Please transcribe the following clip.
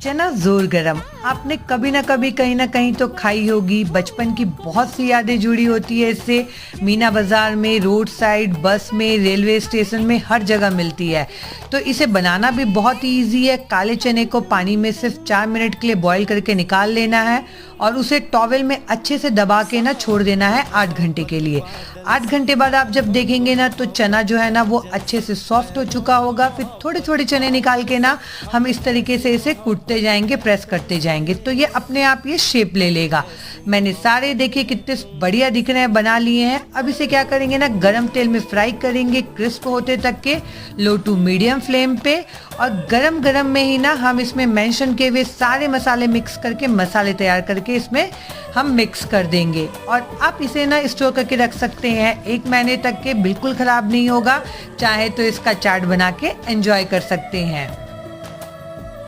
चना जोर गरम। आपने कभी ना कभी कहीं ना कहीं तो खाई होगी। बचपन की बहुत सी यादें जुड़ी होती है इससे। मीना बाजार में, रोड साइड, बस में, रेलवे स्टेशन में, हर जगह मिलती है। तो इसे बनाना भी बहुत ही ईजी है। काले चने को पानी में सिर्फ 4 मिनट के लिए बॉईल करके निकाल लेना है और उसे टॉवेल में अच्छे से दबा के ना छोड़ देना है 8 घंटे के लिए। 8 घंटे बाद आप जब देखेंगे ना तो चना जो है ना वो अच्छे से सॉफ्ट हो चुका होगा। फिर थोड़े थोड़े चने निकाल के ना हम इस तरीके से इसे कूटते जाएंगे, प्रेस करते जाएंगे तो ये अपने आप ये शेप ले लेगा। मैंने सारे देखे कितने बढ़िया दिख रहे हैं, बना लिए हैं। अब इसे क्या करेंगे ना, गरम तेल में फ्राई करेंगे क्रिस्प होते तक के, लो टू मीडियम फ्लेम पे। और गरम गरम में ही ना हम इसमें मेंशन किए हुए सारे मसाले मिक्स करके, मसाले तैयार करके इसमें हम मिक्स कर देंगे। और आप इसे ना स्टोर करके रख सकते हैं 1 महीने तक के, बिल्कुल खराब नहीं होगा। चाहे तो इसका चाट बना के एंजॉय कर सकते हैं।